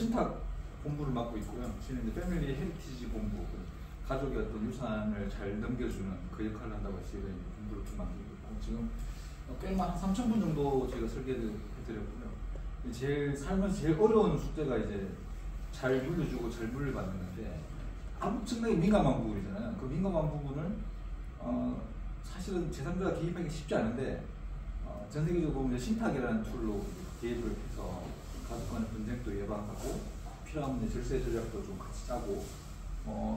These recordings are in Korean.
신탁 본부를 맡고 있고요. 저는 이제 패밀리 헤리티지 본부, 가족의 어떤 유산을 잘 넘겨주는 그 역할을 한다고 해서 저희가 본부를 좀 만들고 있고, 지금 꽤한 3,000분 정도 저희가 설계를 해드렸고요. 제일 살면서 제일 어려운 숙제가 이제 잘 물려주고 잘 물려받는 건데, 엄청나게 민감한 부분이잖아요. 그 민감한 부분을 사실은 제3자가 개입하기 쉽지 않은데, 전 세계적으로 보면 신탁이라는 툴로 개입을 해서 가족 간의 분쟁도 예방하고 필요한 절세 전략도 좀 같이 짜고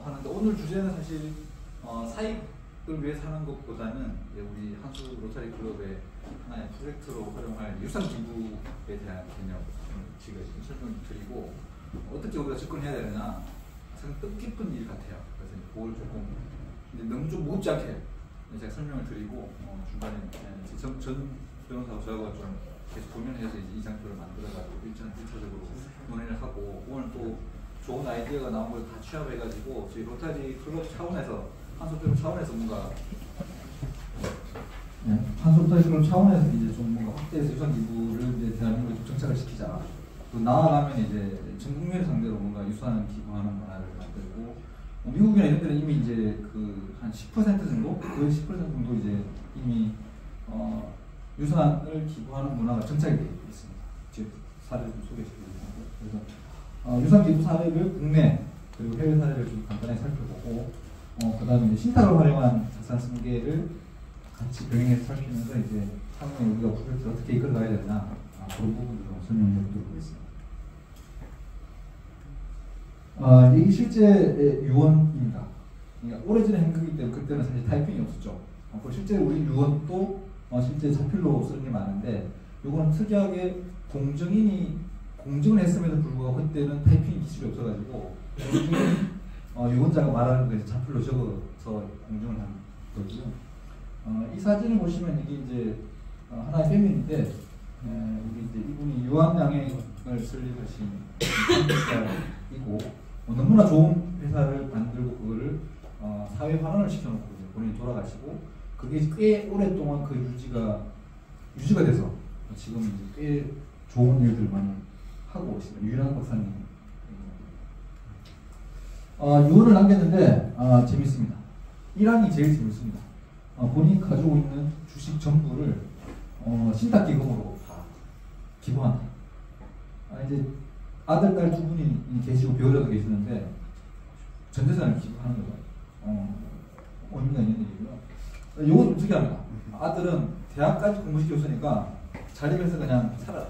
하는데, 오늘 주제는 사실 사익을 위해서 하는 것보다는 우리 한수 로타리 클럽의 하나의 프로젝트로 활용할 유산 기부에 대한 개념 지금 설명을 드리고, 어떻게 우리가 접근해야 되느냐, 상당히 뜻깊은 일 같아요. 그래서 그걸 조금 너무 좀 무겁지 않게 제가 설명을 드리고, 중간에 전 변호사하고 저하고 좀 계속 고민해서 이 장표를 만들어가지고 1차적으로 논의를 하고, 오늘 또 좋은 아이디어가 나온 걸 다 취합해가지고 저희 로타리 클럽 차원에서, 한수 클럽 차원에서 뭔가 한수 로타리 클럽 차원에서 이제 좀 뭔가 확대해서 유산 기부를 이제 대한민국에 좀 정착을 시키자. 또 나아가면 이제 전 국민을 상대로 뭔가 유산 기부하는 문화를 만들고, 미국이나 이런 데는 이미 이제 그 한 10% 정도, 거의 10% 정도 이제 이미 유산을 기부하는 문화가 정착이 되어 있습니다. 지금 사례를 좀 소개해드리겠습니다. 그래서 유산 기부 사례를 국내 그리고 해외 사례를 좀 간단하게 살펴보고, 그 다음에 이제 신탁을 활용한 자산 승계를 같이 병행해서 살피면서 이제 향후에 우리가 프로젝트를 어떻게 이끌어가야 되나, 그런 부분을 좀 설명해 보도록 하겠습니다. 이게 실제 유언입니다. 그러니까 오래전에 한 거기 때문에 그때는 사실 타이핑이 없었죠. 그리고 실제 우리 유언도 실제 자필로 쓰는 게 많은데, 요거는 특이하게 공증인이 공증을 했음에도 불구하고 그때는 타이핑 기술이 없어가지고 유언자가 말하는 거 자필로 적어서 공증을 한 거고요. 이 사진을 보시면 이게 이제 하나의 패밀리인데, 우리 이제 이분이 유한양행을 설립하신 회사이고, 너무나 좋은 회사를 만들고 그거를 사회 환원을 시켜놓고 이제 본인이 돌아가시고, 그게 꽤 오랫동안 그 유지가 돼서 지금 이제 꽤 좋은 일들 많이 하고 있습니다. 유일한 박사님. 유언을 남겼는데 재밌습니다. 1항이 제일 재밌습니다. 본인이 가지고 있는 주식 전부를 신탁기금으로 다 기부한다. 이제 아들, 딸 두 분이 계시고 배우자도 계시는데 전 재산을 기부하는 거죠. 의미가 있는 일이고요. 이건 좀 특이합니다. 아들은 대학까지 공부시켰으니까 자립해서 그냥 살아.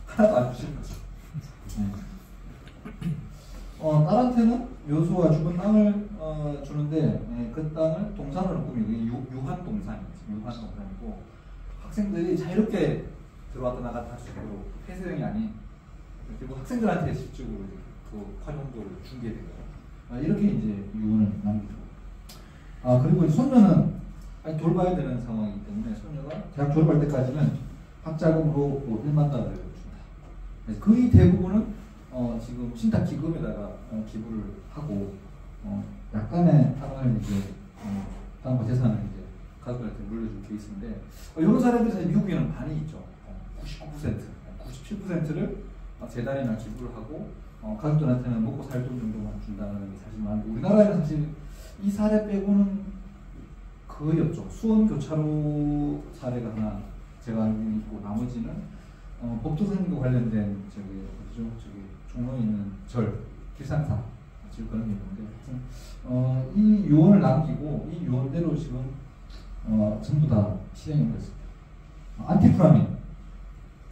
하나도 안 주시는 거죠. 딸한테는 묘소와 주변 땅을 주는데, 그 땅을 동산으로 꾸미고, 유한동산이고, 학생들이 자유롭게 들어왔다 나갔다 할 수 있도록 폐쇄형이 아닌, 그리고 학생들한테 실질적으로 그 활용도를 준비해야 되고요. 이렇게 이제 유언을 남기고, 그리고 이제 손녀는 돌봐야 되는 상황이기 때문에 손녀가 대학 졸업할 때까지는 학자금으로 1만 달러를 준다. 거의 대부분은 지금 신탁 기금에다가 기부를 하고, 약간의 땅을 이제 땅과 재산을 이제 가족들한테 물려줄 케이스인데, 이런 사례들이 사실 미국에는 많이 있죠. 99%, 97%를 재단이나 기부를 하고, 가족들한테는 먹고 살 돈 정도만 준다는 게 사실 많은데, 우리나라에는 사실 이 사례 빼고는 거의 없죠. 수원교차로 사례가 하나 제가 알고 있고, 나머지는 법도선과 관련된 저기 종로에 있는 길상사 그런 게 있는데, 이 유언을 남기고 이 유언대로 지금 전부 다 실행이 됐습니다. 안티프라민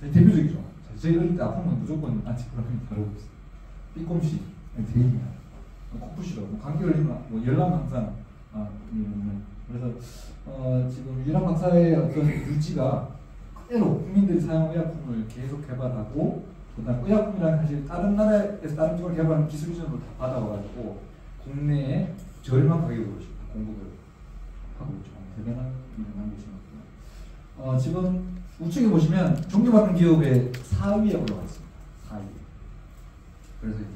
대표적이죠. 저희 어릴 때 아프면 무조건 안티프라민 바르고 있어요. 삐꼼씨 대입니다. 코프시럽, 감기 걸리면 열나면 항상 그래서 지금 유일한 박사의 어떤 유지가 그대로 국민들이 사용 의약품을 계속 개발하고, 그다음 의약품이라는 사실 다른 나라에서 다른 쪽을 개발하는 기술 이전을 다 받아와가지고 국내에 저렴한 가격으로 공급을 하고 있죠. 대단한 일을 남기신 것 같고요. 지금 우측에 보시면 종교받는 기업의 4위에 올라가 있습니다. 4위. 그래서 이제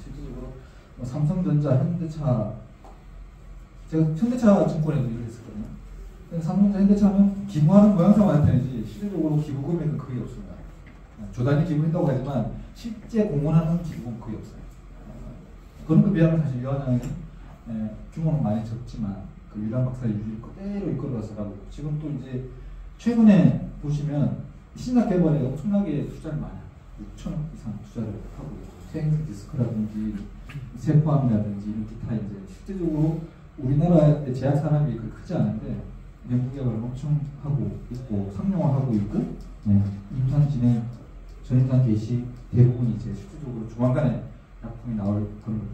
실질적으로 삼성전자, 현대차, 제가 현대차 증권에도 일을 했었거든요. 삼성전자, 현대차는 기부하는 모양새만 나타내지 실질적으로 기부 금액은 거의 없습니다. 조단위 기부했다고 하지만 실제 공헌하는 기구는 거의 없어요. 그런 거 비하면 사실 유한양이 규모는 많이 적지만 그 유란 박사의 유지를 그대로 이끌어서 가고 지금 또 이제 최근에 보시면 신약 개발에 엄청나게 투자를 많이 해요. 6천억 이상 투자를 하고 있고 생생 디스크라든지 세포암이라든지 이런 기타 이제 실제적으로 우리나라의 제약 산업이 그렇게 크지 않은데 연구 개발을 엄청 하고 있고 상용화하고 있고 임상 진행 전임상 개시 대부분 이제 실질적으로 조만간에 약품이 나올 그런 것도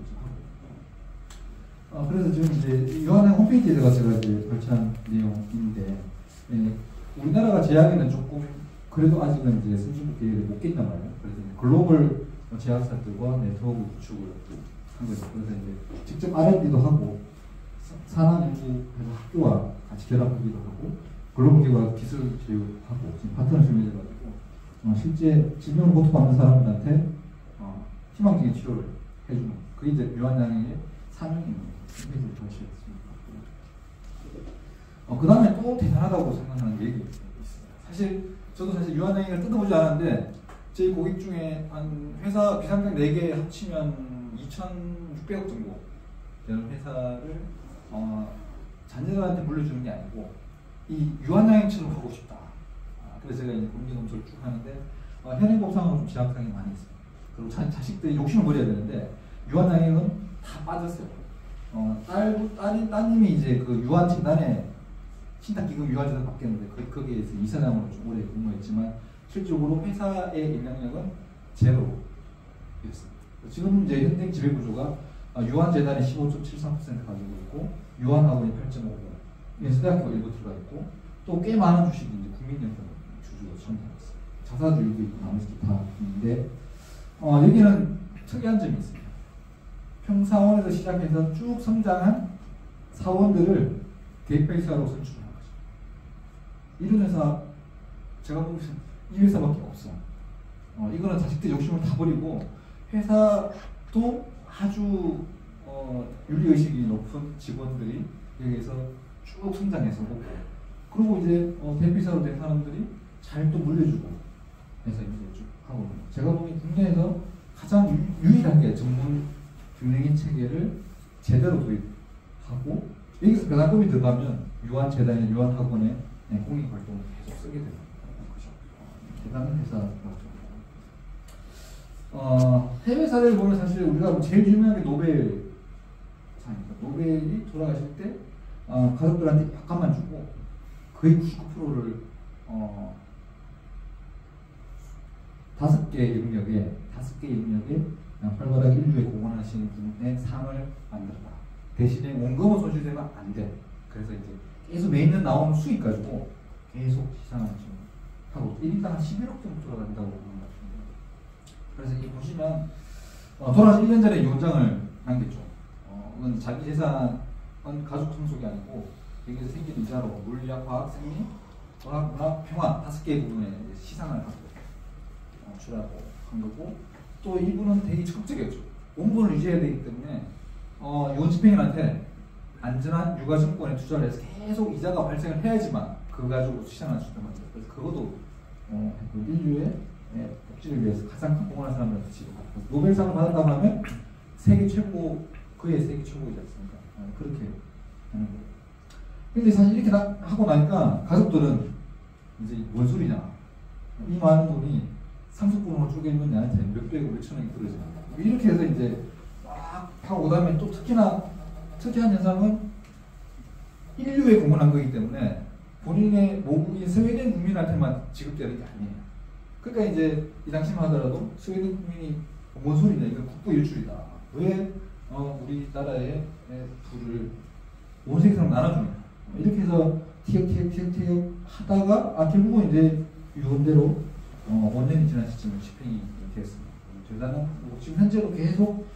하고 그래서 지금 이제 유한양 홈페이지에다가 제가 이제 발췌한 내용인데 우리나라가 제약에는 조금 그래도 아직은 이제 선진국 계획에 못 낀단 말이에요. 그래서 글로벌 제약사들과 네트워크 구축을 한 거죠. 그래서 이제 직접 R&D도 하고 산학연구 학교와 같이 결합하기도 하고 글로벌 기관 기술 교육하고 지금 파트너십 맺어가지고 실제 질병을 고통받는 사람들한테 희망적인 치료를 해주는 그게 이제 유한양의 사명입니다. 그 다음에 또 대단하다고 생각하는 얘기 있습니다. 저도 사실 유한양을 뜯어보지 않았는데 제 고객 중에 한 회사 비상장 4개 합치면 2,600억 정도 되는 회사를 자녀들한테 물려주는 게 아니고 이 유한양처럼 하고 싶다. 그래서 제가 이제 공개 검토를 쭉 하는데 현행법상으로 좀 제약사항이 많이 있어요. 그리고 자식들이 욕심을 부려야 되는데 유한양은 다 빠졌어요. 따님이 이제 그 유한 재단에 신탁기금 유한재단 바뀌었는데 거기에서 이사장으로 좀 오래 근무했지만 실질적으로 회사의 인력은 제로였습니다. 지금 이제 현행 지배구조가 유한재단이 15.73% 가지고 있고 유한학원이 8.5%, 연세대학교가 일부 들어가 있고 또 꽤 많은 주식이 이제 국민연금 주주로 참여했어요. 자사주도 있고 나머지 다 있는데 여기는 특이한 점이 있습니다. 평사원에서 시작해서 쭉 성장한 사원들을 대표이사로 선출하는 거죠. 이런 회사 제가 보면 이 회사밖에 없어. 이거는 자식들 욕심을 다 버리고 회사도 아주 윤리의식이 높은 직원들이 여기에서 쭉 성장해서 오고 그리고 이제 대표이사로 된 사람들이 잘 또 물려주고 해서 이제 쭉 하고 제가 보기엔 국내에서 가장 유일하게 전문 경영인 체계를 제대로 도입하고 여기서 배당금이 들어가면 유한재단이나 유한학원의 공익활동을 계속 쓰게 되는 거죠. 대단한 회사라고. 해외 사례를 보면 사실 우리가 제일 유명한 게 노벨상입니다. 노벨이 돌아가실 때 가족들한테 약간만 주고 거의 99%를 5개의 영역에 활발하게 인류에 공헌하시는 분의 상을 만들다. 대신에 원금은 손실되면 안 돼. 그래서 이제 계속 매년 나오는 수익 가지고 계속 시상을 좀 하고 1인당 한 11억 정도 들어간다고 보는 것 같은데. 그래서 이게 보시면 돌아가신 1년 전에 유언장을 남겼죠. 이건 자기 재산은 가족 상속이 아니고 여기서 생긴 이자로 물리학, 과학, 생리, 과학, 문학, 평화 5개의 부분에 시상을 하고 주라고 한 거고 또 이분은 되게 적극적이었죠. 원본을 유지해야 되기 때문에 유언집행인한테 안전한 유가증권에 투자를 해서 계속 이자가 발생을 해야지만 그거 가지고 시장을 준단 말이에요. 그래서 그것도 인류의 복지를 위해서 가장 큰 공헌한 사람들한테 지금 노벨상을 받았다고 하면 세계 최고 그의 세계 최고이지 않습니까? 그렇게 하는 거예요. 근데 사실 이렇게 하고 나니까 가족들은 이제 뭔 소리냐 이 많은 돈이 상속분으로 쪼개면 나한테 몇백억 몇천억이 떨어지나 이렇게 해서 이제 막 하고 그다음에 또 특히나 특이한 현상은 인류에 공헌한 거기 때문에 본인의 모국인 스웨덴 국민한테만 지급되는 게 아니에요. 그러니까 이제 이 당시만 하더라도 스웨덴 국민이 뭔 소리냐 이건 국부 일출이다. 왜 우리나라의 부를 온 세계 사람 나눠주냐 이렇게 해서 티격태격 하다가 결국은 이제 유언대로 5년이 지난 시점에 집행이 됐습니다. 대단한 지금 현재로 계속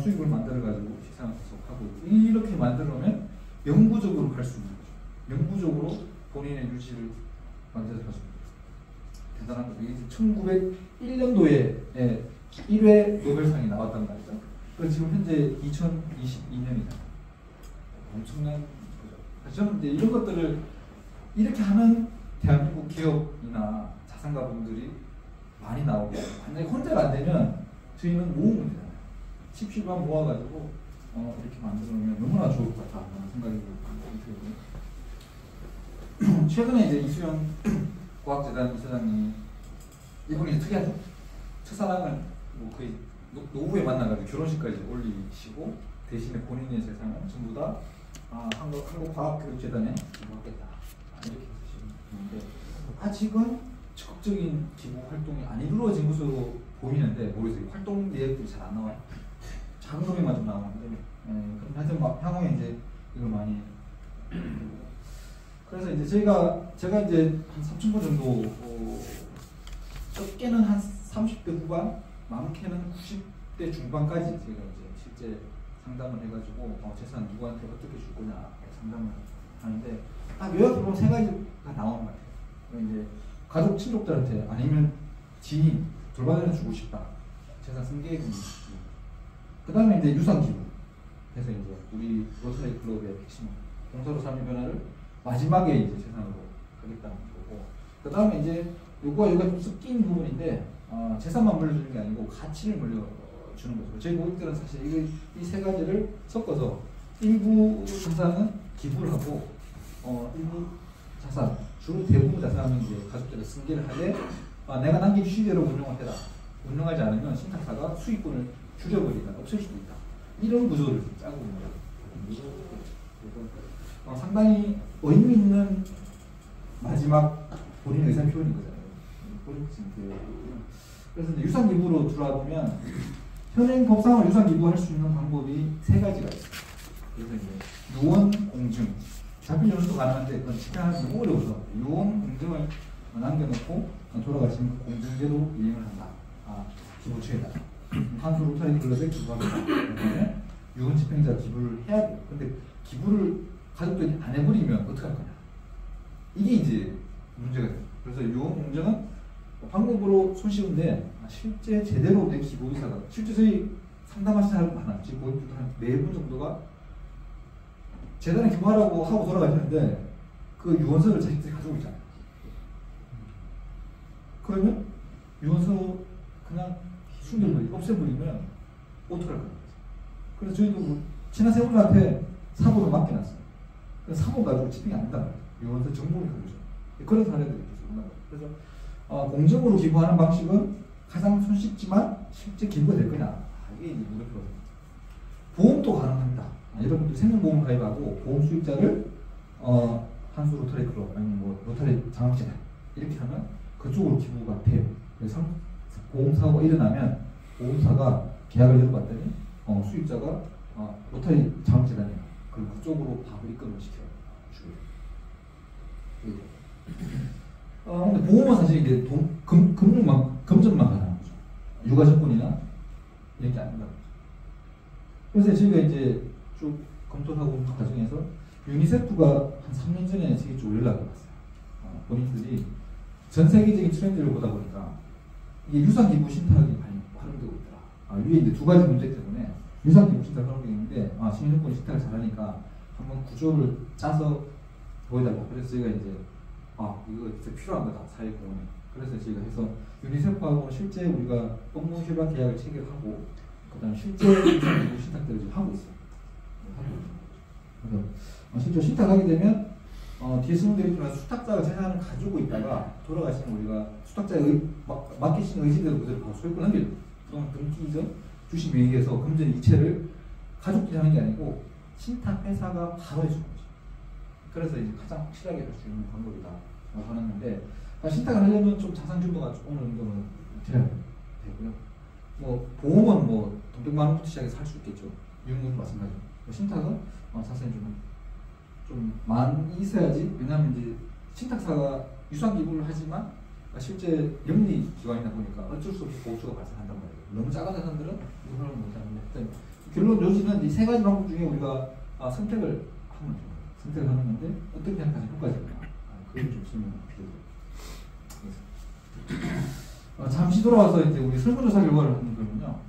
수익을 만들어가지고 시상을 계속하고 이렇게 만들어놓으면 영구적으로 갈 수 있는 거죠. 영구적으로 본인의 유지를 만들어서 갈 수 있는 거죠. 대단한 거죠. 1901년도에 1회 노벨상이 나왔단 말이죠. 그래서 지금 현재 2022년이다. 엄청난 거죠. 저는 이제 이런 것들을 이렇게 하는 대한민국 기업이나 자산가분들이 많이 나오고 만약에 혼자가 안 되면 저희는 모으면 되잖아요. 칩십만 모아가지고 이렇게 만들어놓으면 너무나 좋을 것 같다는 생각이 들고요. 최근에 이제 이수영 과학재단 이사장이 이분이 특이하죠. 첫사랑을 뭐 거의 노후에 만나가지고 결혼식까지 올리시고 대신에 본인의 재산은 전부 다 한국과학교육재단에 기부하겠다 이렇게 하시는데 아직은 적극적인 기부 활동이 안 이루어진 것으로 보이는데 모르겠어요. 활동 내역들이 잘 안 나와요. 작은 금액만 좀 나오는데 그럼 하여튼 향후에 이제 이걸 많이 그래서 이제 제가 이제 한 3,000번 정도 적게는 한 30대 후반, 많게는 90대 중반까지 제가 이제 실제 상담을 해가지고 재산 누구한테 어떻게 줄 거냐 상담을 하는데 딱 요약해 보면 세 가지가 나오는 것 같아요. 이제 가족 친족들한테 아니면 지인 돌반을 주고 싶다. 재산 승계액은 그 다음에 이제 유산 기부. 그래서 이제 우리 로터리 클럽의 핵심 봉사로 삶의 변화를 마지막에 이제 재산으로 하겠다는 거고. 그 다음에 이제 요거가 좀 섞인 부분인데 재산만 물려주는 게 아니고 가치를 물려주는 거죠. 저희 모임들은 사실 이 세 가지를 섞어서 일부 자산은 기부를 하고 일부 자산, 주로 대부분 자산은 이제 가족들이 승계를 하되 내가 남긴 취지대로 운용을 해라. 운용하지 않으면 신탁사가 수익분을 줄여버리거나 없앨 수도 있다. 이런 구조를 짜고 있는 거예요. 상당히 의미 있는 마지막 본인의 의사 표현인 거잖아요. 그래서 이제 유산 기부로 들어보면 현행 법상으로 유산 기부할 수 있는 방법이 세 가지가 있어요. 그래서 이제 유언 공증, 자필 유언도 가능한데 그건 집행하기 너무 어려워서 유언 공증을 남겨놓고 돌아가시면 공증제로 이행을 한다. 기부처에다. 한수 로터리 클럽에 기부합니다. 그다음에 유언 집행자 기부를 해야 돼요. 근데 기부를 가족들이 안 해버리면 어떡할 거냐. 이게 이제 문제가 돼요. 그래서 유언 공증은 방법으로 손쉬운데 실제 제대로 된 기부 의사가 실제 저희 상담하시는 사람 많아요. 지금 모임 중에 한 4분 정도가 재단에 기부하라고 하고 돌아가시는데 그 유언서를 자식들이 가지고 있잖아요. 그러면 유언서 그냥 숨겨버리고 없애버리면 어떡할 거예요. 그래서 저희도 뭐 친한 세월한테 사보를 맡겨놨어요. 그래서 사보 가지고 집행이 안 된다는 거예요. 유언서 정보를 가지고. 그런 사례들이 계속 있는 거예요. 그래서 공정으로 기부하는 방식은 가장 손쉽지만 실제 기부가 될 거냐? 이게 이제 물음표거든요. 보험도 가능합니다. 여러분들 생명보험 가입하고 보험 수익자를 한수 로터리 클럽 아니면 뭐 로터리 장학재단 이렇게 하면 그쪽으로 기부가 돼요. 그래서 보험사고가 일어나면 보험사가 계약을 열어봤더니 수익자가 로터리 장학재단이에요. 그리고 그쪽으로 바로 입금을 시켜주고요. 근데 보험은 사실 이게 금전만 가능한 거죠. 육아조건이나 이렇게 안 된다고. 그래서 저희가 이제 쭉 검토하고 있는 과정에서 유니세프가 한 3년 전에 세계 쪽으로 연락이 왔어요. 본인들이 전 세계적인 트렌드를 보다 보니까 이게 유산기부 신탁이 많이 활용되고 있더라. 위에 이제 2가지 문제 때문에 유산기부 신탁이 활용되고 있는데 시민요건이 신탁을 잘하니까 한번 구조를 짜서 보여달라. 그래서 저희가 이제 이거 진짜 필요한 거다, 사회공헌에. 그래서 저희가 해서 유니세프하고 실제 우리가 업무 협약 계약을 체결하고 그 다음에 실제 유산기부 신탁들을 지금 하고 있어요. 그래서 실제 신탁하게 되면 뒤에 설명되어 있지만 수탁자가 재산을 가지고 있다가 돌아가시면 우리가 수탁자의 맡기신 의지대로 그대로 바로 소유권 넘겨요. 그럼 금기 이전 주식 명의에서 금전 이체를 가족들이 하는 게 아니고 신탁회사가 바로 해주는 거죠. 그래서 이제 가장 확실하게 할 수 있는 방법이다 하는 건데 신탁을 하려면 좀 자산 규모가 어느 정도는 돼야 되고요. 뭐 보험은 뭐 돈 100만 원부터 시작해서 할 수 있겠죠. 유흥은 마찬가지로. 신탁은 자산이 좀 많이 있어야지. 왜냐하면 이제 신탁사가 유산 기부를 하지만 실제 영리 기관이다 보니까 어쩔 수 없이 보수가 발생한단 말이에요. 너무 작은 자산들은 이걸 못하는데 결론 요지는 이 3가지 방법 중에 우리가 선택을 하면 돼요. 선택을 하는 건데 어떻게 하면 가장 효과적이냐 그걸 좀 설명드리고 잠시 돌아와서 이제 우리 설문조사 결과를 한번 보면요.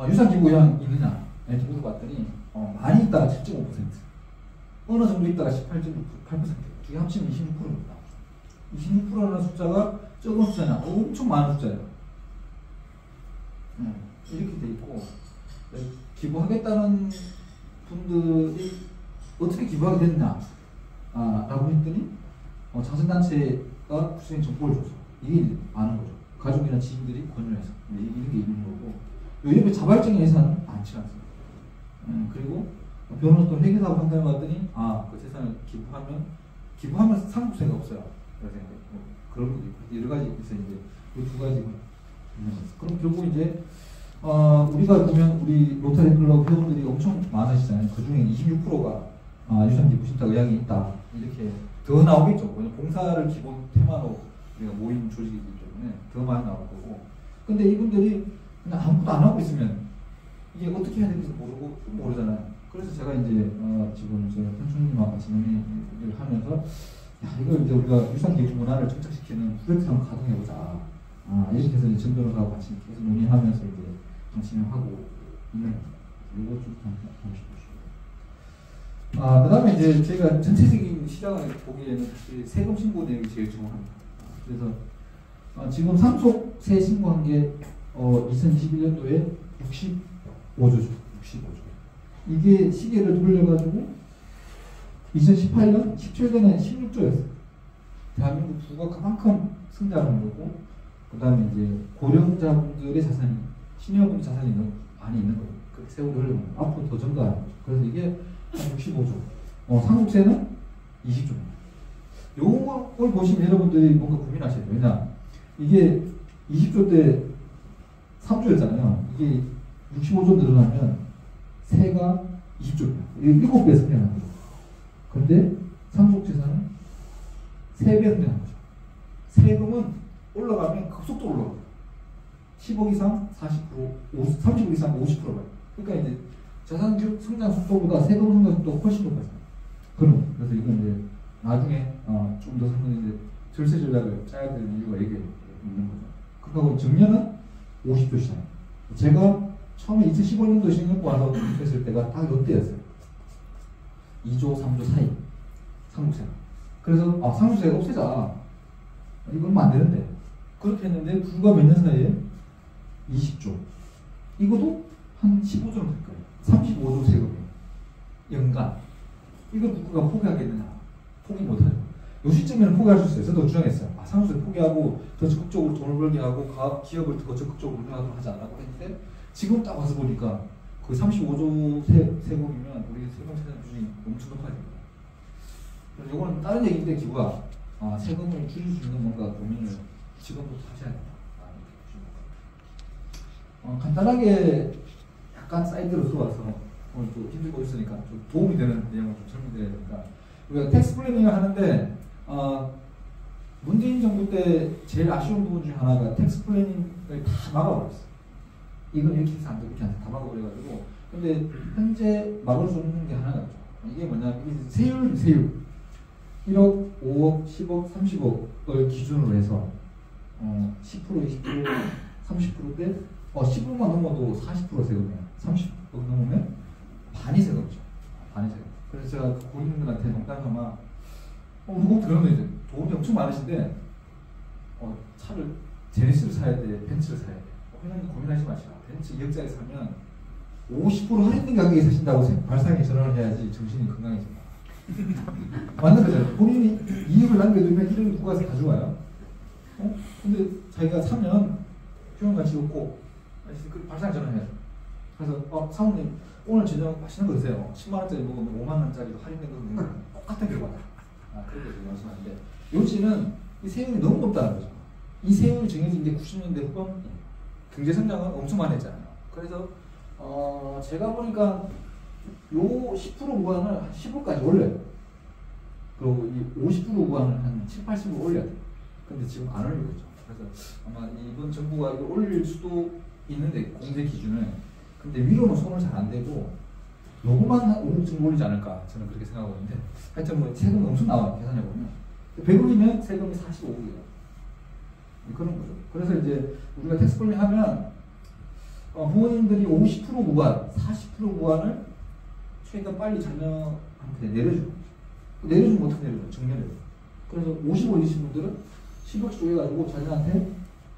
유산 기부 의향 있느냐 이렇게 물어봤더니 많이 있다가 7.5%, 어느 정도 있다가 18.8%, 두 개 합치면 26%입니다. 26%라는 숫자가 적은 숫자냐? 엄청 많은 숫자예요. 이렇게 돼 있고, 기부하겠다는 분들이 어떻게 기부하게 됐냐? 라고 했더니, 자선단체가 구체적인 정보를 줘서, 이게 아는 거죠. 가족이나 지인들이 권유해서. 이런 게 있는 거고, 요 옆에 자발적인 예산은 많지 않습니다. 그리고 변호사 또 회계사하고 상담해 봤더니, 그 재산을 기부하면 상속세가 없어요. 그래서 그런 것도 있고, 여러 가지 있어요. 이제 이 두 가지가. 그럼 결국 이제, 우리가 보면 우리 로터리 클럽 회원들이 엄청 많으시잖아요. 그 중에 26%가 유산 기부 신탁 의향이 있다. 이렇게 더 나오겠죠. 왜냐면 봉사를 기본 테마로 우리가 모임 조직이기 때문에 더 많이 나올 거고. 근데 이분들이 그냥 아무것도 안 하고 있으면 이게 어떻게 해야 되는지 모르잖아요. 그래서 제가 이제 지금 저 현충님하고 진행을 하면서 이걸 이제 우리가 유산 기부 문화를 정착시키는 프로젝트 한번 가동해보자. 이렇게 해서 이제 정 변호사하고 같이 계속 논의하면서 이제 진행하고 있는 겁니다. 이거 좀 보시죠. 그 다음에 이제 저희가 전체적인 시장을 보기에는 사실 세금 신고 내역이 제일 중요합니다. 그래서 지금 상속세 신고한 게 2021년도에 65조죠. 65조. 이게 시계를 돌려가지고 2018년 17년에 16조였어요. 대한민국 부가 그만큼 성장한 거고, 그 다음에 이제 고령자분들의 자산이, 시니어분들 자산이 너무 많이 있는 거예요. 그렇게 세월이 흘러가면 앞으로 더 증가하는 거죠. 그래서 이게 한 65조. 상속세는 20조입니다. 요걸 보시면 여러분들이 뭔가 고민하셔야 돼요. 왜냐, 이게 20조 때 3조였잖아요. 이게 65조 늘어나면 세가 20조입니다. 이게 7배 성장한 거죠. 근데 상속재산은 3배 성장한 거죠. 세금은 올라가면 급속도로 올라가요. 10억 이상 40%, 30억 이상 50%가. 그러니까 이제 자산 성장 속도보다 세금 성장 속도가 훨씬 높아져요. 그래서 이건 이제 나중에 좀 더 설명했는데 절세 전략을 짜야 되는 이유가 이게 있는 거죠. 그리고 정년은 50조 시장. 제가 처음에 2015년도 신용고 와서 했을 때가 딱 이때였어요. 2조, 3조 사이 상속세가. 그래서 상속세가 없애자. 이건 안 되는데. 그렇게 했는데 불과 몇 년 사이에 20조. 이것도 한 15조는 될 거예요. 35조 세금이에요. 연간. 이걸 국가가 포기하겠느냐? 포기 못하죠. 요 시점에는 포기할 수 있어요. 저도 주장했어요. 상속세 포기하고 더 적극적으로 돈을 벌게 하고 기업을 더 적극적으로 운영하도록 하자라고 했는데, 지금 딱 와서 보니까 그 35조 세금이면 우리 세금세산 비중이 엄청 높아집니다. 그래서 이거는 다른 얘기인데, 기부가 세금을 줄일 수 있는 뭔가 고민을 지금부터 하셔야 된다. 간단하게 약간 사이드로 들어와서 오늘 또 힘들고 있으니까 좀 도움이 되는 내용을 좀 설명드려야 됩니다. 우리가 텍스 플래닝을 하는데 문재인 정부 때 제일 아쉬운 부분 중에 하나가 텍스 플래닝을 다 막아버렸어요. 이건 이렇게 해서 안 돼, 이렇게 안 돼, 다 막아버려가지고. 근데 현재 막을 수 없는 게 하나가 있죠. 이게 뭐냐면 세율 1억, 5억, 10억, 30억을 기준으로 해서 10%, 20%, 30%대 10억만 넘어도 40% 세금이에요. 30억 넘으면 반이 세금이죠. 반이 세금. 그래서 제가 고객님들한테 농담삼아 누구 그러면 이제 돈이 엄청 많으신데 차를 제네시스를 사야 돼, 벤츠를 사야 돼. 회장님 고민하지 마시라. 벤츠 2억짜리 사면 50% 할인된 가격에 사신다고 발상에 전환을 해야지 정신이 건강해진다. 맞는 거잖아요. 본인이 2억을 남겨두면 1억을 누가 가져와요. 근데 자기가 사면 효용가치 없고 발상에 전환해야죠. 그래서 사모님 오늘 저녁 맛있는 거 드세요. 10만원짜리 먹으면 5만원짜리도 할인된 거 먹으면 똑같은 결과다. 그렇게 말씀하는데, 요지는 이 세율이 너무 높다는 거죠. 이 세율이 정해진 게 90년대 후반 경제 성장은 엄청 많이 했잖아요. 그래서 제가 보니까 요 10% 구간을 한 10%까지 올려요. 그리고 이 50% 구간을 한 7, 80% 올려야 돼요. 근데 지금 안 올리고 있죠. 그래서 아마 이번 정부가 이걸 올릴 수도 있는데, 공제 기준을. 근데 위로는 손을 잘 안 대고 요거만 한 5억 정도 올리지 않을까 저는 그렇게 생각하고 있는데, 하여튼 뭐 세금이 엄청 나와요. 계산해보면 100억이면 세금이 45억이에요. 그런 거죠. 그래서 이제 우리가 텍스 플래닝 하면 부모님들이 50% 구간, 40% 구간을 최대한 빨리 자녀한테 내려주는 거죠. 내려주면 어떻게 내려줘요? 정년에. 그래서 50억 이신 분들은 10억씩 쪼개가지고 자녀한테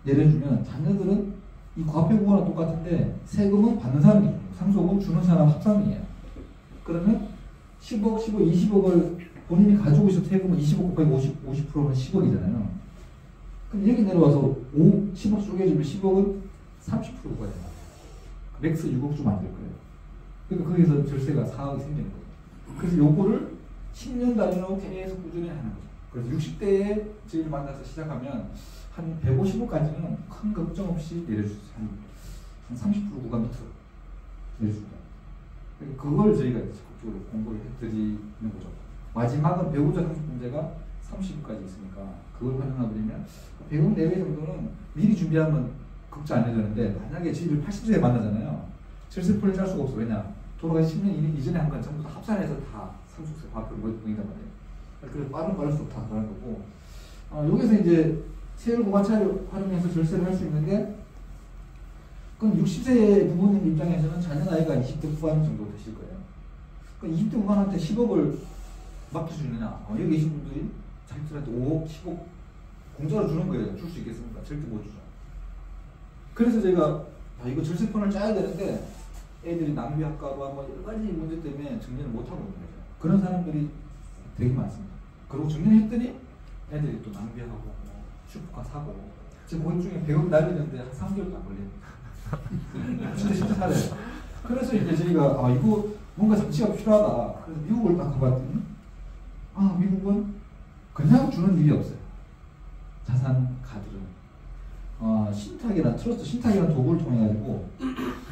내려주면 자녀들은 이 과표부호랑 똑같은데 세금은 받는 사람이 줍니다. 상속은 주는 사람 합산이에요. 그러면 10억, 10억, 20억을 본인이 가지고 있어 세금은 20억 곱하기 50%는 10억이잖아요. 그럼 여기 내려와서 10억 쪼개주면 10억은 30%가 돼요. 맥스 6억 좀 안 될 거예요. 그러니까 거기서 절세가 4억이 생기는 거예요. 그래서 요거를 10년 단위로 계속 꾸준히 하는 거죠. 그래서 60대에 저희를 만나서 시작하면 한 150억까지는 큰 걱정 없이 내려주세요. 한 30% 구간 밑으로 내려줍니다. 그걸 저희가 적극적으로 공부를 해드리는 거죠. 마지막은 배우자 상속 문제가 30억까지 있으니까 그걸 활용하게 되면 100억 내외 정도는 미리 준비하면 걱정 안 해도 되는데 만약에 저희를 80세에 만나잖아요. 절세풀을 짤 수가 없어. 왜냐? 돌아가신 10년 이전에 한 건 전부 다 합산해서 다 상속세 과표를 보인단 말이에요. 그래서 빠를 수 없다라는 거고 여기서 이제 세율 고관차를 활용해서 절세를 할 수 있는데 그럼 60세 부모님 입장에서는 자녀 나이가 20대 후반 정도 되실 거예요. 그럼 20대 후반한테 10억을 맡길 수 있느냐? 여기 계신 분들이 자기들한테 5억, 10억 공짜로 주는 거예요. 줄 수 있겠습니까? 절대 못 주죠. 그래서 제가 이거 절세편을 짜야 되는데 애들이 낭비할까봐 뭐 여러 가지 문제 때문에 정리를 못하고 있는 거죠. 그런 사람들이 되게 많습니다. 그리고 정리했더니 애들이 또 낭비하고 뭐 슈퍼카 사고 지금 고객 중에 100억 날리는데 한 3개월도 안 걸려요. 진짜 살아요. 그래서 이제 저희가 이거 뭔가 장치가 필요하다. 그래서 미국을 딱 가봤더니 미국은 그냥 주는 일이 없어요. 자산 카드는 신탁이나 트러스트, 신탁이라는 도구를 통해 가지고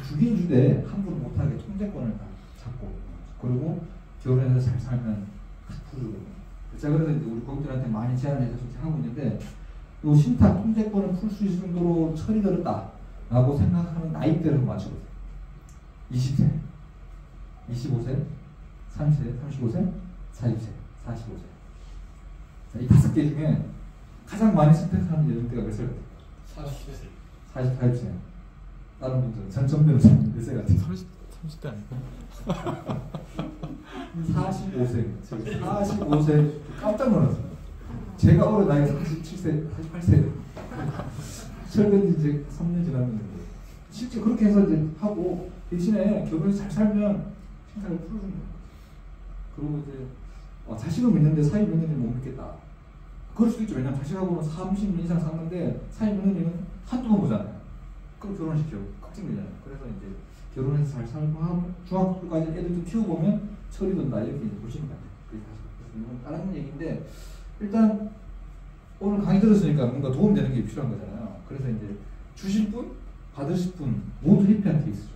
주긴 주되 함부로 못하게 통제권을 잡고 그리고 결혼해서 잘 살면 풀어주고. 제가 그래서 이제 우리 고객들한테 많이 제안을 해서 하고 있는데 이 신탁 통제권을 풀 수 있을 정도로 처리가 어렵다라고 생각하는 나이대를 맞춰보세요. 20세, 25세, 30세, 35세, 40세, 45세. 이 5개 중에 가장 많이 선택하는 연령대가 몇 살 같아요? 40세. 48세. 다른 분들은 전천변 몇 살 같아요? 30대 아닐까? 45세. 45세 깜짝 놀랐어요. 제가 어린 나이가 47세, 48세. 철근 이제 3년 지났는데 실제 그렇게 해서 이제 하고 대신에 결혼해서 잘 살면 신탁을 풀어주는 거예요. 그리고 이제 자식은 믿는데 사위 며느리는 못 믿겠다. 그럴 수도 있죠. 왜냐면 자식하고는 30년 이상 샀는데 사위 며느리는 한두 번 보잖아요. 그럼 결혼시켜. 걱정되잖아요. 그래서 이제 결혼해서 잘 살고 하면 중학교까지 애들도 키워보면 철이 든다. 이렇게 이제 보시는 것 같아요. 그래서 이건 다른 얘기인데 일단 오늘 강의 들었으니까 뭔가 도움되는 게 필요한 거잖아요. 그래서 이제 주실 분, 받으실 분 모두 회피한 케이스죠.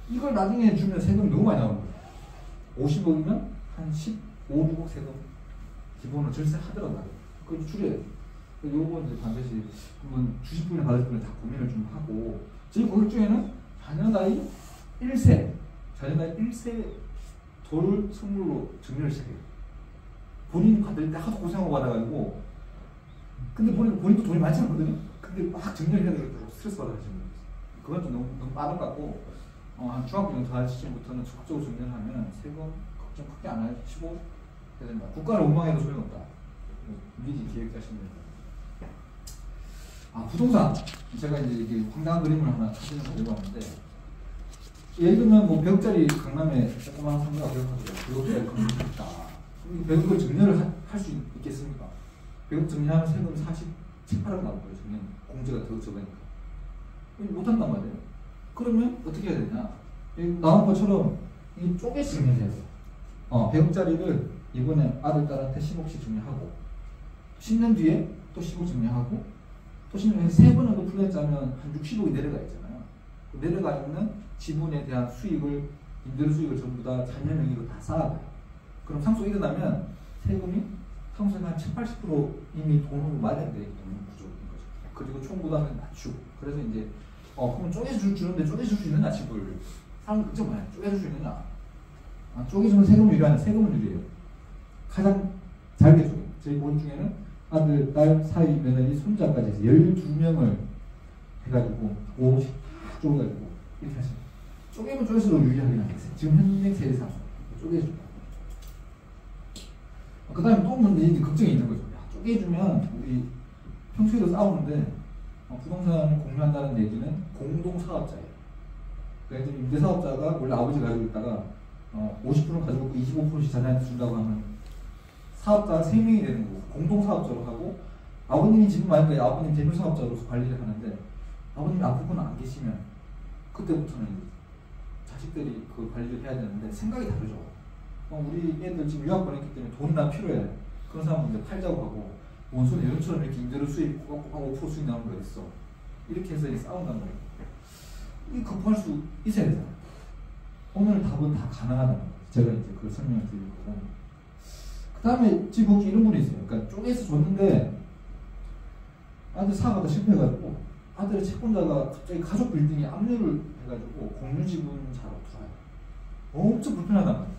이걸 나중에 주면 세금 너무 많이 나오는 거예요. 50억이면 한 15, 16억 세금 기본으로 절세하더라고요. 그걸 줄여야 돼요. 요거 이제 반드시 한번 주실 분이나 받으실 분이 다 고민을 좀 하고 저희 고객 중에는 자녀 나이 1세 돌 선물로 정리를 시작해요. 본인이 받을 때 하도 고생하고 받아가지고 근데 본인도 돈이 많지 않거든요. 근데 막 정리를 해야 되겠다고 스트레스 받아가지고 그건 좀 너무 빠른 것 같고 한 중학교 정도 할 시점부터는 적극적으로 정리를 하면 세금 걱정 크게 안 하시고 해야 된다. 국가를 원망해도 소용없다. 미리 계획 짜시면 됩니다. 부동산. 제가 이제 이렇게 황당한 그림을 하나 사진을 가지고 왔는데 예를 들면 뭐 100억짜리 강남에 조그마한 상가가 100억짜리 강남이 있다. 100억을 정리를 할 수 있겠습니까? 100억 정리하면 세금 47, 8억 나올 거예요. 정리 공제가 더 적으니까. 못한단 말이에요. 그러면 어떻게 해야 되냐? 나온 것처럼 이 쪼개서 정리해야 돼요. 100억짜리를 이번에 아들, 딸한테 10억씩 정리하고 10년 뒤에 또 10억 정리하고 또 10년 뒤에 3번 정도 플랜짜면 한 60억이 내려가 있잖아요. 내려가 있는 지분에 대한 수익을 임대료 수익을 전부 다 자녀 명의로 다 쌓아가요. 그럼 상속이 일어나면 세금이 상속이 한 70, 80% 이미 돈으로 마련되어 있는 구조인 거죠. 그리고 총 부담은 낮추고 그래서 이제 그럼 쪼개서 주는데 쪼개서 줄 수 있느냐 집을 사람 걱정 많아요. 쪼개서 줄 수 있느냐 쪼개주면 세금을 유리하냐 세금은 유리해요. 가장 잘게 쪼개 저희 본 중에는 아들, 딸, 사위, 며느리, 손자까지 해서 12명을 해가지고 5억씩 쪼개가지고 이렇게 하시면 쪼개면 쪼개수록 유리하긴 하겠어요. 지금 현행 세대상 쪼개줍니다. 그 다음에 또 문제, 걱정이 있는 거죠. 쪼개주면 우리 평소에도 싸우는데 부동산을 공유한다는 얘기는 공동사업자예요. 그러니까 임대사업자가 원래 아버지가 가지고 있다가 50%는 가지고 있고 25%씩 자녀한테 준다고 하면 사업자가 3명이 되는 거고 공동사업자로 하고 아버님이 집을 많으니까 아버님 대표사업자로서 관리를 하는데 아버님이 앞부분은 안 계시면 그때부터는 자식들이 그 관리를 해야 되는데 생각이 다르죠. 우리 애들 지금 유학 보냈기 때문에 돈이나 필요해. 그런 사람은 이제 팔자고 하고 원소는 예전처럼 이렇게 임대료 수입 하고 5% 수익 나오는 거 있어. 이렇게 해서 싸운단 말이에요. 이 극복할 수 있어야 되잖아요. 오늘 답은 다 가능하다는 거예요. 제가 이제 그걸 설명을 드리는 거고. 그 다음에 지금 보기 이런 분이 있어요. 그러니까 쪼개서 줬는데 아들 사업하다 실패해가지고 아들의 채권자가 갑자기 가족 빌딩에 압류를 해가지고 공유지분자로 들어와요. 엄청 불편하단 말이에요.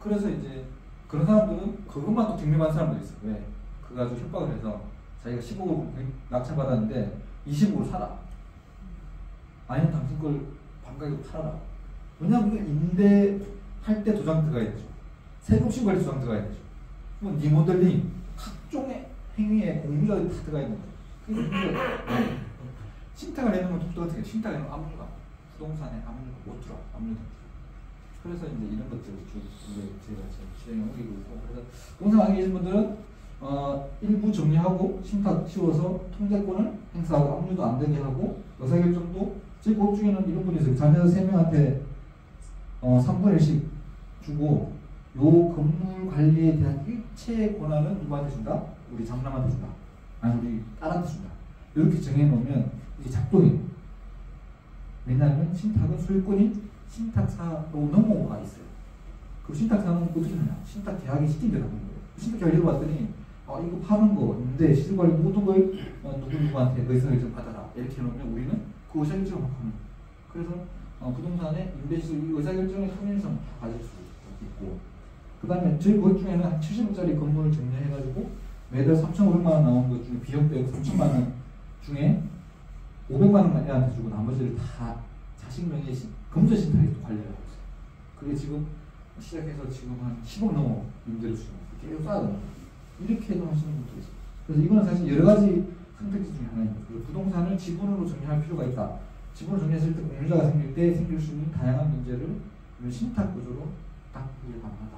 그래서 이제 그런 사람들은 그것만 또 경매받는 사람들이 있어요. 왜? 그 가지고 협박을 해서 자기가 10억을 낙찰받았는데 20억으로 사라. 아니면 당신 걸 반가게 팔아라. 왜냐하면 임대할 때 도장 들어가야 되죠. 세금 신고할 때 도장 들어가야 되죠. 뭐 리모델링, 각종의 행위에 공유자들이 다 들어가 있는 거예요. 그게 신탁을 해놓으면 독도 같은 게 신탁을 해놓으면 압류가 부동산에 압류가 못 들어. 압류가. 그래서 이제 이런 것들을 제가 진행을 하고 있고, 그래서 부동산 안에 계신 분들은 일부 정리하고 신탁 치워서 통제권을 행사하고 압류도 안 되게 하고 의사결정도 제 고업 중에는 이런 분이 있어요. 자녀 3명한테 3분의 1씩 주고 요 건물 관리에 대한 일체 권한은 누구한테 준다? 우리 장남한테 준다. 아니 우리 딸한테 준다. 이렇게 정해놓으면 이게 작동해요. 왜냐하면 신탁은 소유권이 신탁사로 넘어가 있어요. 그 신탁사는 어떻게 하냐? 신탁 계약이 시킨다는 거예요. 신탁 계약을 읽어봤더니 이거 파는 거, 임대, 시설관리 모든 걸 누구한테 의사결정 받아라. 이렇게 해놓으면 우리는 그 의사결정을 하는 거예요. 그래서 부동산의 임대시설 의사결정의 통일성 가질 수 있고, 그 다음에 저희 것 중에는 한 70억짜리 건물을 정리해가지고 매달 3,500만 원 나오는 것 중에 비용 빼고 3,000만 원 중에 500만 원만 애한테 주고 나머지를 다 자식 명의의 금전 신탁에 또 관리를 하고 있어요. 그게 지금 시작해서 지금 한 10억 넘어 임대료 수요. 계속 쌓아가는 이렇게 해도 하시는 분도 있어요. 그래서 이거는 사실 여러 가지 선택지 중에 하나입니다. 그리고 부동산을 지분으로 정리할 필요가 있다. 지분으로 정리했을 때 공유자가 생길 때 생길 수 있는 다양한 문제를 신탁 구조로 딱 이해 가능하다.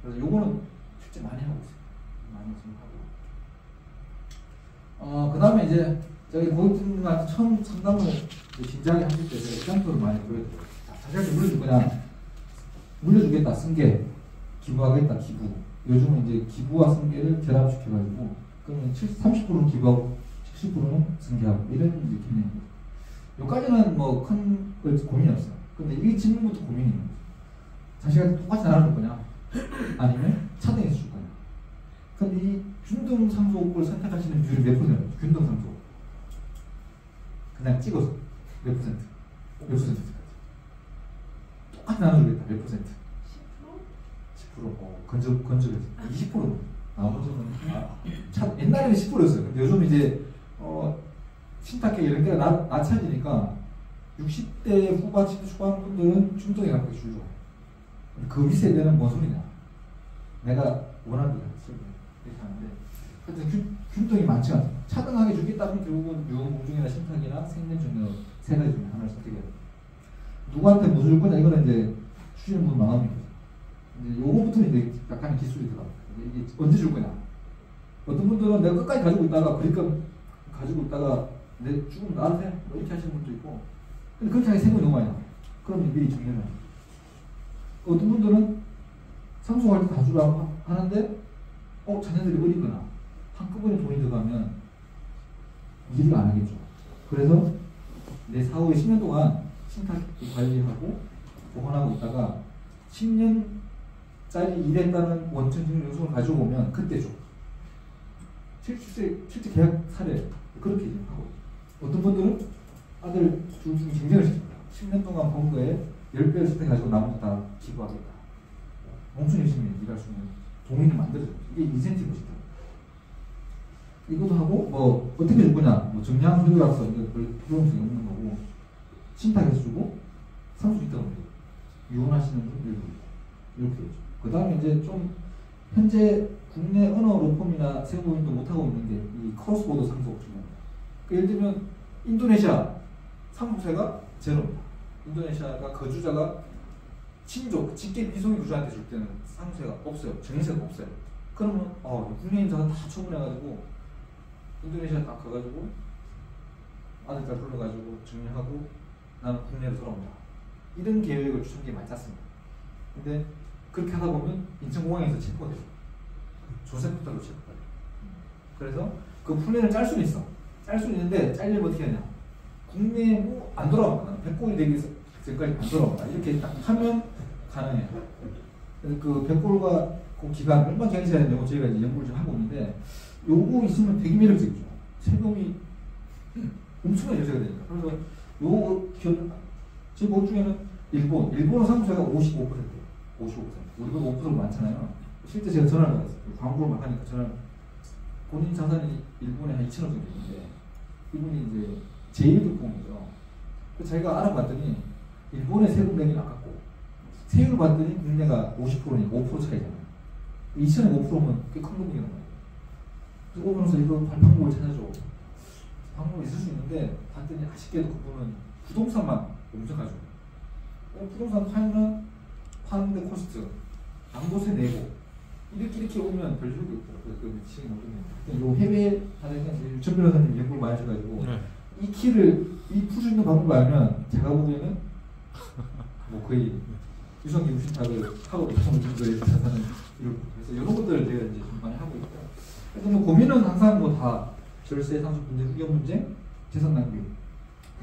그래서 요거는 실제 많이 하고 있어요. 많이 지금 하고. 그 다음에 이제 저희 고객님한테 처음 상담을 진지하게 하실 때 제가 example를 많이 보여드려요. 자식한테 물려줄 거냐? 물려주겠다. 승계. 기부하겠다. 기부. 요즘은 이제 기부와 승계를 결합시켜가지고 그러면 30%는 기부하고 70%는 승계하고 이런 느낌입니다. 여기까지는 뭐 큰 고민이 없어요. 근데 이 질문부터 고민이 있는 거죠. 자식한테 똑같이 나눠줄 거냐? 아니면 차등해서 줄 거냐? 그럼 이 균등상속을 선택하시는 비율이 몇 %예요? 균등상속. 그냥 찍어서 몇 %? 몇 %까지? 똑같이 나눠주겠다. 몇 %? 10%? 건조해서 20%. 나머지는 옛날에는 10%였어요. 근데 요즘 이제 신탁계 이런 게 낮아지니까 60대 후반, 70대 초반 분들은 중등에 가깝게 줄죠. 그 밑세대는 뭔 소리냐? 내가 원하는 대로 이렇게 하는데, 하여튼 균등이 많지 않아요. 차등하게 주겠다면 결국은 유언공중이나 신탁이나 생년증명 세 가지 중에 하나를 선택해야 돼요. 누구한테 무슨 줄 거냐? 이거는 이제 추진은 분 마음이거든요. 이제 요거부터 이제 약간의 기술이 들어갑니다. 이게 언제 줄 거냐? 어떤 분들은 내가 끝까지 가지고 있다가 그러니까 가지고 있다가 내 죽으면 나한테 뭐 이렇게 하시는 분도 있고, 근데 그렇게 하게 세금이 너무 많이 나와요. 그럼 미리 정리를 해요. 어떤 분들은 상속할 때 다 주라고 하는데 자녀들이 어리거나 한꺼번에 돈이 들어가면 일을 안 하겠죠. 그래서 내 사후에 10년 동안 신탁 관리하고 보관하고 있다가 10년짜리 일했다는 원천징수 영수증을 가지고 오면 그때 줘. 실제 계약 사례 그렇게 하고, 어떤 분들은 아들 둘 중에 경쟁을 시킵니다. 10년 동안 번 거에 10배를 선택해가지고 나머지 다 기부하겠다. 멈춘 열심히 일할 수 있는 동인을 만들어줘. 이게 인센티브시죠. 이것도 하고, 뭐, 어떻게 줄 거냐. 뭐, 정량 효율학서, 이거 별 필요성이 없는 거고, 신탁해서 주고, 상속 있다고 해요. 이혼하시는 분들도 있고, 이렇게 되죠. 그 다음에 이제 좀, 현재 국내 어느 로펌이나 세무인도 못하고 있는 게 이 크로스보더 상속증입니다. 예를 들면 인도네시아 상속세가 제로입니다. 인도네시아가 거주자가 친족, 직계 비속인 거주자한테 줄 때는 상속세가 없어요. 증여세가 없어요. 그러면 국내인 자산 다 처분해가지고 인도네시아 딱 가가지고 아들딸 불러가지고 정리하고 나는 국내로 돌아온다. 이런 계획을 추진한 게 많이 짰습니다. 근데 그렇게 하다 보면 인천공항에서 체포가 되죠. 조세포탈로 체포가 돼요. 그래서 그 플랜을 짤 수는 있어. 짤 수는 있는데 짤려면 어떻게 하냐. 국내에 안 돌아온다. 100골이 되기 전까지 안 돌아온다. 이렇게 딱 하면 가능해요. 그래서 그 100골과 그 기간, 얼마 기간이 지나야 되고 저희가 이제 연구를 좀 하고 있는데 요거 있으면 되게 매력적이죠. 세금이 엄청나게 절세가 되니까. 그래서 요거 제 본 중에는 일본은 상속세가 55%예요. 55%. 우리보다 5% 많잖아요. 실제 제가 전화를 받았어요. 광고를 막 하니까 전화를. 본인 자산이 일본에 한 2천억 정도 있는데 이분이 이제 제1국공이죠. 그래서 자기가 알아봤더니 일본의 세금 내기는 아깝고 세율을 봤더니 국내가 50%니까 5% 차이잖아요. 2천에 5%면 꽤 큰 돈이란 말이에요. 그래서 오면서 이거 방법을 찾아줘. 방법이 있을 수 있는데 봤더니 아쉽게도 그분은 부동산만 엄청 가지고 부동산 파는데 코스트 양도세 내고 이렇게 오면 별 효력이 없더라고요. 그 미치는 거거든요. 요 해외 다니는 유천 변호사님 연구를 많이 하셔가지고 이 키를 풀 수 있는 방법을 알면 제가 보기에는 뭐 거의 유성기 무신탁을 하고 있는 정도의 자산을 이루고 그래서 이런 것들을 제가 이제 좀 많이 하고 있고 그래서 뭐 고민은 항상 뭐 다 절세, 상속 문제, 후견 문제, 재산 낭비.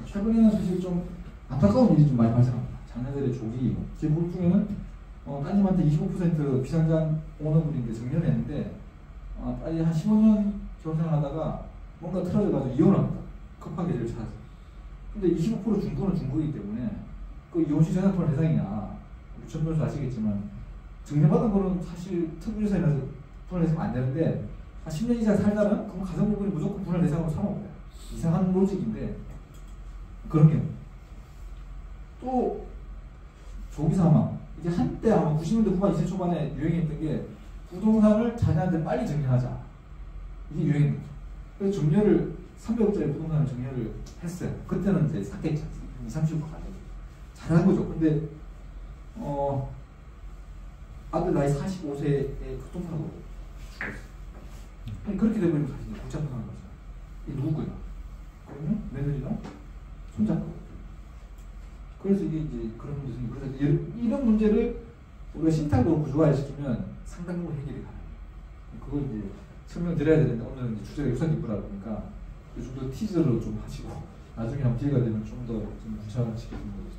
최근에는 사실 좀 안타까운 일이 좀 많이 발생합니다. 자녀들의 조기 제 볼 중에는 따님한테 25% 비상장 오너분인데 정년했는데 딸이 한 15년 결혼생활하다가 뭔가 틀어져가지고 이혼합니다. 급하게 제를 찾아서. 근데 25% 준 거는 준 거기 때문에 그 이혼시 재산분할 대상이냐 유천 변호사 아시겠지만 정년받은 거는 사실 특유재산이라서 분할했으면 안 되는데 한 10년 이상 살다면 그럼 가정부분이 무조건 분할 대상으로 삼아버려요. 이상한 로직인데 그런 경우 또 조기 사망 이게 한때 아마 90년대 후반 2000 초반에 유행했던 게 부동산을 자녀한테 빨리 정리하자 이게 유행입니다. 그래서 정리를 300억짜리 부동산을 정리를 했어요. 그때는 이제 샀겠죠. 20, 30억 가지고 잘한 거죠. 근데 아들 나이 45세에 교통사고로 죽었어요. 아니, 그렇게 되면 사실 복잡한 거죠. 이게 누구 거야? 그러면 며느리랑 손잡고. 그래서 이게 이제 그런 문제 생기고 그래서 이런 문제를 우리가 신탁으로 구조화시키면 상당부분 해결이 가능해요. 그걸 이제 설명드려야 되는데 오늘은 이제 주제가 유산 기부라 보니까 좀 더 티저로 좀 하시고 나중에 한번 기회가 되면 좀 더 좀 구체화시켜주는 거죠.